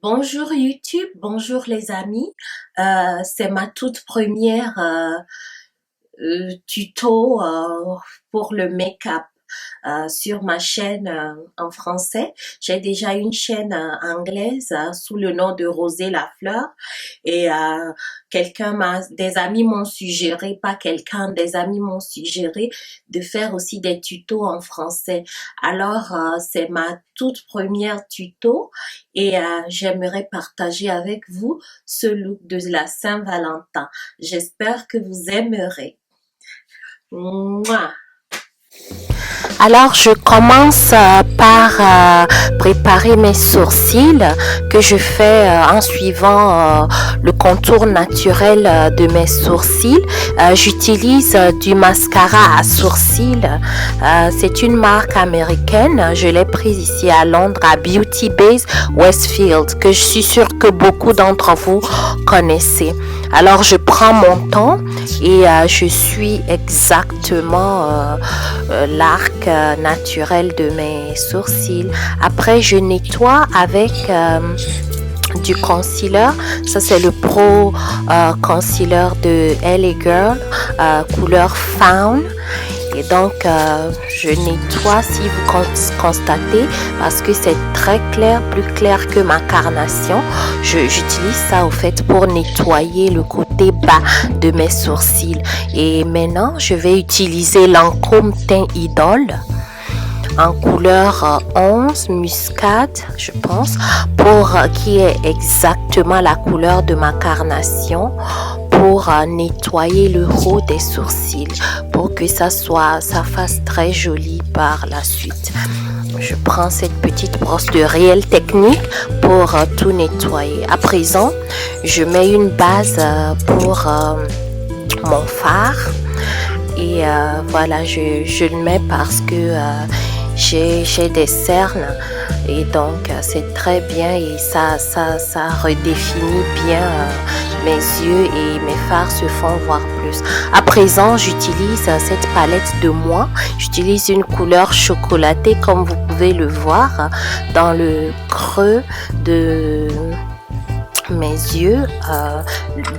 Bonjour YouTube, bonjour les amis. C'est ma toute première tuto pour le make-up sur ma chaîne en français. J'ai déjà une chaîne anglaise sous le nom de Rosée Lafleur et des amis m'ont suggéré, pas quelqu'un, des amis m'ont suggéré de faire aussi des tutos en français. Alors c'est ma toute première tuto et j'aimerais partager avec vous ce look de la Saint-Valentin. J'espère que vous aimerez. Mouah. Alors, je commence par préparer mes sourcils que je fais en suivant le contour naturel de mes sourcils. J'utilise du mascara à sourcils. C'est une marque américaine. Je l'ai prise ici à Londres à Beauty Base Westfield, que je suis sûre que beaucoup d'entre vous connaissez. Alors, je prends mon temps et je suis exactement l'arc naturel de mes sourcils. Après, je nettoie avec du concealer. Ça, c'est le Pro Concealer de LA Girl, couleur Fawn. Et donc, je nettoie si vous constatez parce que c'est très clair, plus clair que ma carnation. J'utilise ça au fait pour nettoyer le côté bas de mes sourcils. Et maintenant, je vais utiliser Lancôme Teint Idole en couleur 11 muscade, je pense, qui est exactement la couleur de ma carnation pour nettoyer le haut des sourcils pour que ça fasse très joli par la suite. Je prends cette petite brosse de Réelle Technique pour tout nettoyer. À présent, je mets une base pour mon fard et voilà, je le mets parce que j'ai des cernes et donc c'est très bien et ça redéfinit bien mes yeux et mes fards se font voir plus. À présent, j'utilise cette palette de moi. J'utilise une couleur chocolatée comme vous pouvez le voir dans le creux de mes yeux,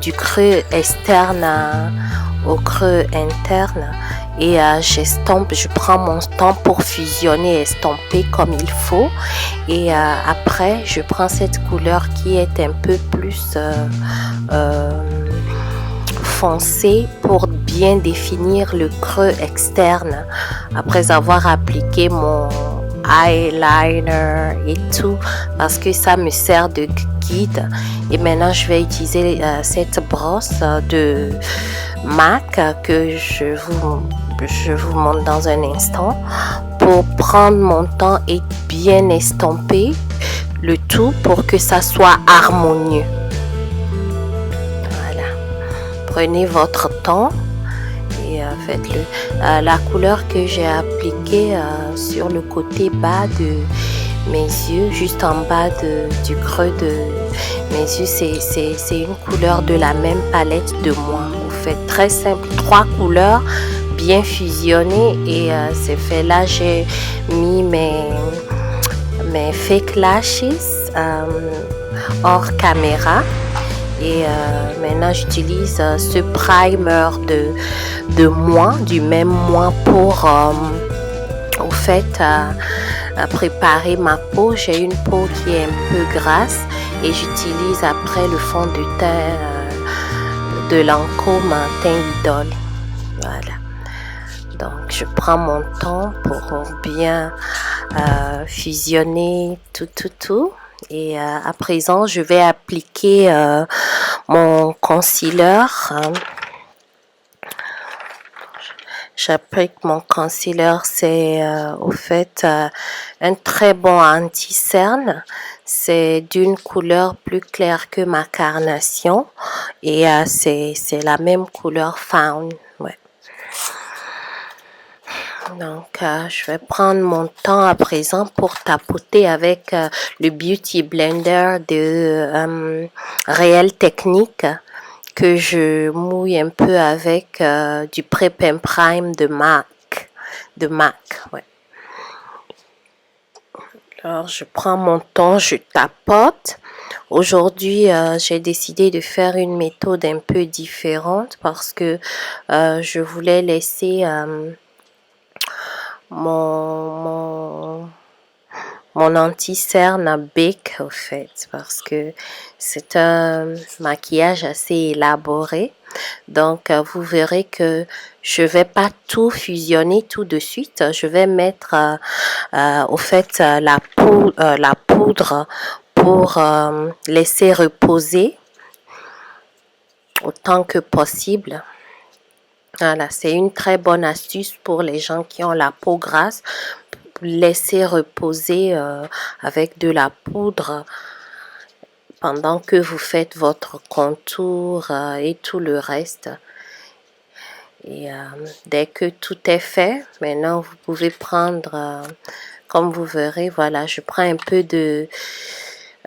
du creux externe au creux interne. Et j'estompe, je prends mon temps pour fusionner et estomper comme il faut. Et après, je prends cette couleur qui est un peu plus foncée pour bien définir le creux externe. Après avoir appliqué mon eyeliner et tout, parce que ça me sert de guide. Et maintenant, je vais utiliser cette brosse de MAC que je vous montre dans un instant pour prendre mon temps et bien estomper le tout pour que ça soit harmonieux. Voilà. Prenez votre temps et faites-le. La couleur que j'ai appliquée sur le côté bas de mes yeux, juste en bas du creux de mes yeux, c'est une couleur de la même palette de moi. Vous faites très simple, 3 couleurs bien fusionnées et c'est fait. Là, j'ai mis mes fake lashes hors caméra et maintenant j'utilise ce primer de moi, du même moi pour au fait préparer ma peau. J'ai une peau qui est un peu grasse et j'utilise après le fond de teint de Lancôme Teint Idole. Voilà. Donc je prends mon temps pour bien fusionner tout. Et à présent, je vais appliquer mon concealer. J'applique mon concealer, c'est au fait un très bon anti-cerne. C'est d'une couleur plus claire que ma carnation et c'est la même couleur Fawn. Ouais. Donc, je vais prendre mon temps à présent pour tapoter avec le Beauty Blender de Réelle Technique que je mouille un peu avec du Prep and Prime de MAC. Ouais. Alors, je prends mon temps, je tapote Aujourd'hui, j'ai décidé de faire une méthode un peu différente parce que je voulais laisser mon mon anti-cerne Bic au fait parce que c'est un maquillage assez élaboré. Donc, vous verrez que je vais pas tout fusionner tout de suite. Je vais mettre au fait la poudre pour laisser reposer autant que possible. Voilà, c'est une très bonne astuce pour les gens qui ont la peau grasse. Laisser reposer avec de la poudre pendant que vous faites votre contour et tout le reste. Et dès que tout est fait, maintenant vous pouvez prendre, comme vous verrez, voilà, je prends un peu de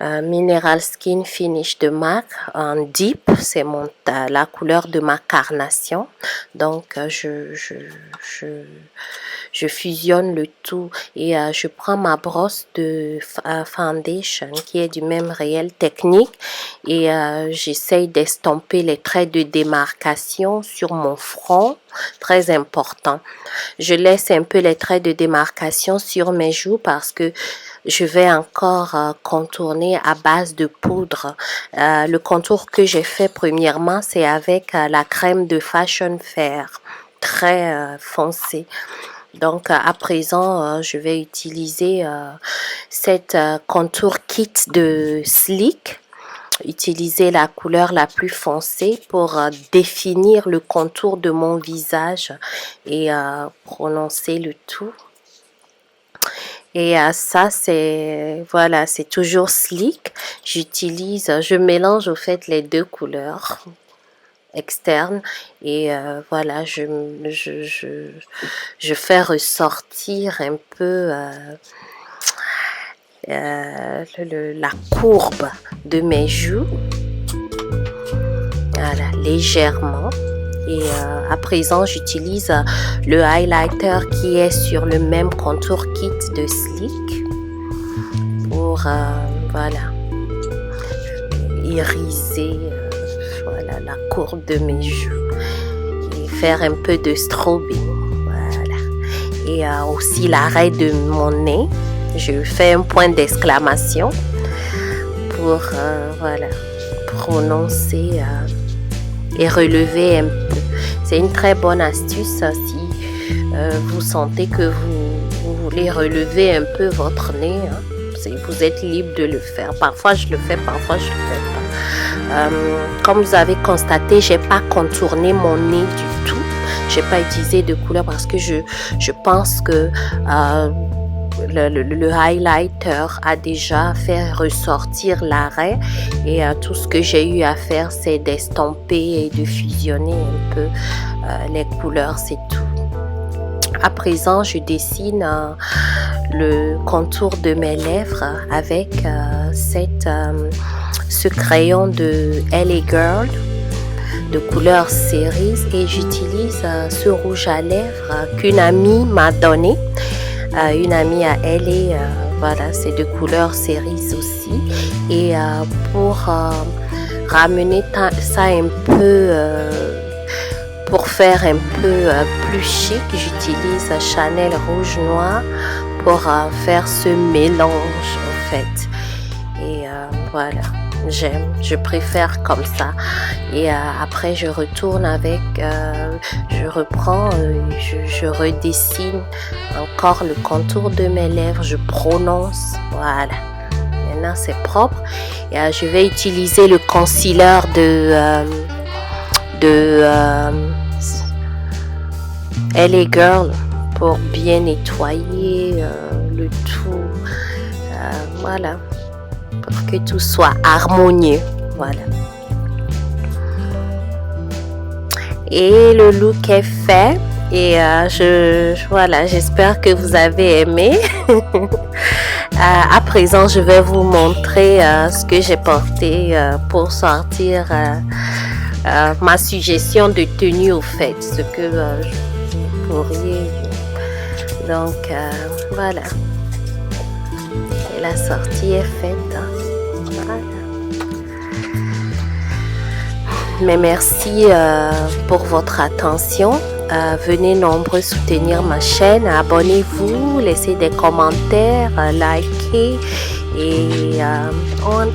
Mineral Skin Finish de MAC en Deep, c'est la couleur de ma carnation. Donc je fusionne le tout et je prends ma brosse de foundation qui est du même réel technique et j'essaye d'estomper les traits de démarcation sur mon front, très important. Je laisse un peu les traits de démarcation sur mes joues parce que je vais encore contourner à base de poudre. Le contour que j'ai fait premièrement, c'est avec la crème de Fashion Fair, très foncée. Donc, à présent, je vais utiliser cette contour kit de Sleek. Utiliser la couleur la plus foncée pour définir le contour de mon visage et prononcer le tout. Et ça, c'est, voilà, c'est toujours Sleek. Je mélange au fait les deux couleurs externes et voilà, je fais ressortir un peu la courbe de mes joues, voilà, légèrement. Et à présent, j'utilise le highlighter qui est sur le même contour kit de Sleek pour voilà, iriser voilà, la courbe de mes joues et faire un peu de strobing. Voilà. Et aussi l'arrêt de mon nez. Je fais un point d'exclamation pour voilà, prononcer et relever un peu. C'est une très bonne astuce si vous sentez que vous voulez relever un peu votre nez. Hein. Vous êtes libre de le faire. Parfois je le fais, parfois je le fais pas. Comme vous avez constaté, j'ai pas contourné mon nez du tout. J'ai pas utilisé de couleur parce que je pense que le highlighter a déjà fait ressortir l'arrêt et tout ce que j'ai eu à faire, c'est d'estomper et de fusionner un peu les couleurs, c'est tout. À présent, je dessine le contour de mes lèvres avec ce crayon de LA Girl de couleur cerise et j'utilise ce rouge à lèvres qu'une amie m'a donné. Une amie à elle et voilà, c'est de couleur cerise aussi et pour ramener ça un peu pour faire un peu plus chic, j'utilise Chanel rouge noir pour faire ce mélange en fait et voilà, je préfère comme ça et après je retourne avec je reprends je redessine encore le contour de mes lèvres, je prononce, voilà, maintenant c'est propre et je vais utiliser le concealer de LA Girl pour bien nettoyer le tout, voilà, pour que tout soit harmonieux, voilà. Et le look est fait et voilà, j'espère que vous avez aimé. À présent, je vais vous montrer ce que j'ai porté pour sortir ma suggestion de tenue au fait, ce que vous pourriez. Donc voilà. Et la sortie est faite. Voilà. Mais merci pour votre attention. Venez nombreux soutenir ma chaîne. Abonnez-vous, laissez des commentaires, likez. Et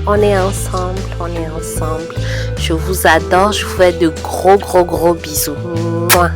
on est ensemble, on est ensemble. Je vous adore, je vous fais de gros bisous. Mouah.